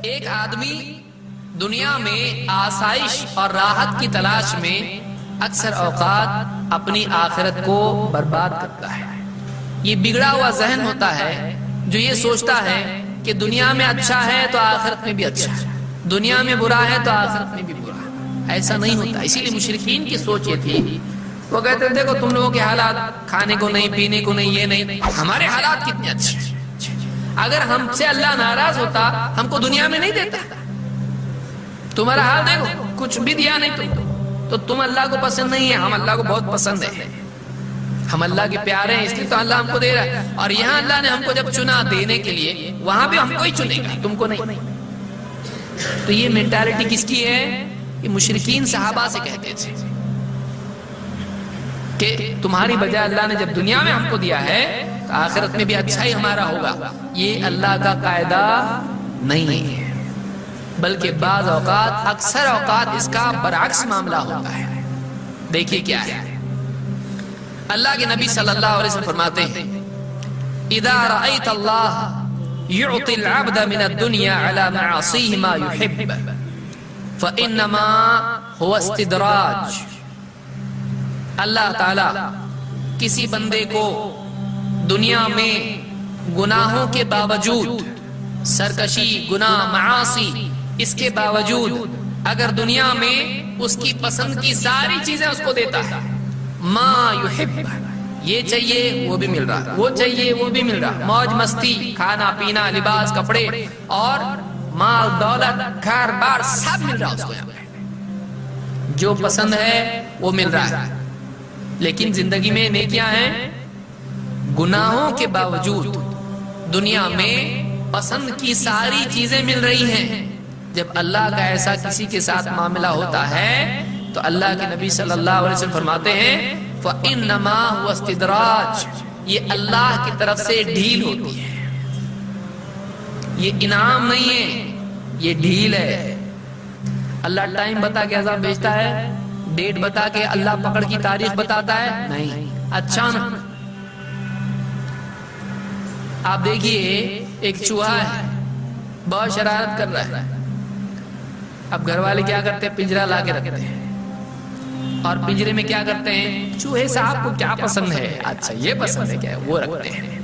ایک آدمی دنیا میں آسائش اور راحت کی تلاش میں اکثر اوقات اپنی آخرت کو برباد کرتا ہے۔ یہ بگڑا ہوا ذہن ہوتا ہے جو یہ سوچتا ہے کہ دنیا میں اچھا ہے تو آخرت میں بھی اچھا ہے، دنیا میں برا ہے تو آخرت میں بھی برا ہے۔ ایسا نہیں ہوتا۔ اسی لیے مشرکین کی سوچ یہ تھی، وہ کہتے ہیں دیکھو تم لوگوں کے حالات، کھانے کو نہیں، پینے کو نہیں، یہ نہیں، ہمارے حالات کتنے اچھے ہیں۔ اگر ہم سے اللہ ناراض ہوتا ہم کو دنیا میں نہیں دیتا۔ تمہارا حال دیکھو، کچھ بھی دیا نہیں تم تو تم اللہ کو پسند نہیں ہے، ہم اللہ کو بہت پسند ہے، ہم اللہ کے پیارے ہیں، اس لیے تو اللہ ہم کو دے رہا ہے۔ اور یہاں اللہ نے ہم کو جب چنا دینے کے لیے، وہاں بھی ہم کو ہی چنے گا، تم کو نہیں۔ تو یہ مینٹالٹی کس کی ہے؟ یہ مشرکین صحابہ سے کہتے تھے کہ تمہاری بجائے اللہ نے جب دنیا میں ہم کو دیا ہے تو آخرت میں بھی اچھا ہی ہمارا ہوگا۔ یہ اللہ کا قاعدہ نہیں ہے، بلکہ بعض اوقات، اکثر اوقات اس کا برعکس معاملہ ہوتا ہے۔ دیکھیے کیا ہے، اللہ کے نبی صلی اللہ علیہ وسلم فرماتے ہیں اذا رأيت اللہ يعطي العبد من الدنيا على معاصيه ما يحب فإنما هو استدراج۔ اللہ تعالی کسی بندے کو دنیا میں گناہوں کے باوجود، سرکشی، گناہ، معاصی، اس کے باوجود اگر دنیا میں اس کی پسند کی ساری چیزیں اس کو دیتا ہے، ما یحب، یہ چاہیے وہ بھی مل رہا، وہ چاہیے وہ بھی مل رہا، موج مستی، کھانا پینا، لباس، کپڑے اور مال دولت، گھر بار سب مل رہا اس کو، یہاں پہ جو پسند ہے وہ مل رہا ہے، لیکن زندگی میں نیکیاں ہیں، گناہوں کے باوجود دنیا میں پسند کی ساری چیزیں مل رہی ہیں۔ جب اللہ کا ایسا کسی کے ساتھ معاملہ ہوتا ہے تو اللہ کے نبی صلی اللہ علیہ وسلم فرماتے ہیں فَإِنَّمَا هُوَ اسْتِدْرَاجٌ، یہ اللہ کی طرف سے ڈھیل ہوتی ہے، یہ انعام نہیں ہے، یہ ڈھیل ہے۔ اللہ ٹائم بتا کے عذاب بھیجتا ہے، ڈیٹ بتا کے اللہ پکڑ کی تاریخ بتاتا ہے؟ نہیں، اچانک۔ آپ دیکھیے ایک چوہا ہے، بہت شرارت کر رہا ہے، اب گھر والے کیا کرتے ہیں؟ پنجرا لا کے رکھتے ہیں، اور پنجرے میں کیا کرتے ہیں؟ چوہے صاحب کو کیا پسند ہے، اچھا یہ پسند ہے کیا، وہ رکھتے ہیں۔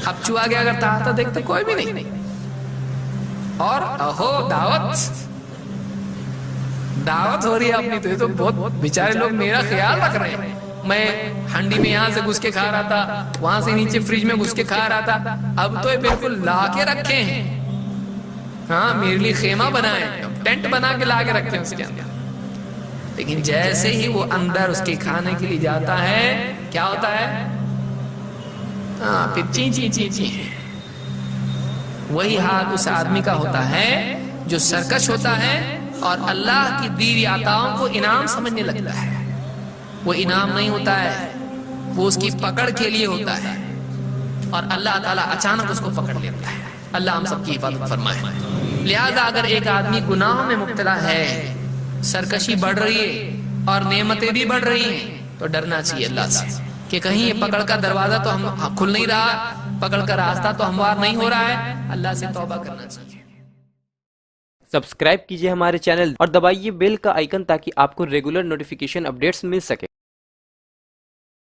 اب چوہا کیا کرتا ہے؟ دیکھتے کوئی بھی نہیں، اور اہو دعوت ہو رہی ہے اپنی، تو یہ تو بہت بیچارے لوگ میرا خیال رکھ رہے ہیں، میں ہنڈی میں یہاں سے گھس کے کھا رہا تھا، وہاں سے نیچے فریج میں گھس کے کھا رہا تھا، اب تو یہ بالکل لا کے رکھے ہیں، ہاں میرے لیے خیمہ بنائے، ٹینٹ بنا کے لا کے رکھے ہیں اس کے اندر۔ لیکن جیسے ہی وہ اندر اس کے کھانے کے لیے جاتا ہے کیا ہوتا ہے؟ ہاں پھر چی چی چی چی۔ وہی حال اس آدمی کا ہوتا ہے جو سرکش ہوتا ہے اور اللہ کی دی ہوئی عطاؤں کو انعام سمجھنے لگتا ہے۔ وہ انعام نہیں ہوتا ہے، وہ اس کی پکڑ کے لیے ہوتا ہے، اور اللہ تعالیٰ اچانک اس کو پکڑ لیتا ہے۔ اللہ ہم سب کی حفاظت فرمائے۔ لہذا اگر ایک آدمی گناہوں میں مبتلا ہے، سرکشی بڑھ رہی ہے اور نعمتیں بھی بڑھ رہی ہیں، تو ڈرنا چاہیے اللہ سے کہ کہیں یہ پکڑ کا دروازہ تو ہم کھل نہیں رہا، پکڑ کا راستہ تو ہموار نہیں ہو رہا ہے، اللہ سے توبہ کرنا چاہیے۔ سبسکرائب کیجئے ہمارے چینل اور دبائیے بیل کا آئیکن تاکہ آپ کو ریگولر نوٹیفیکیشن اپڈیٹس مل سکے۔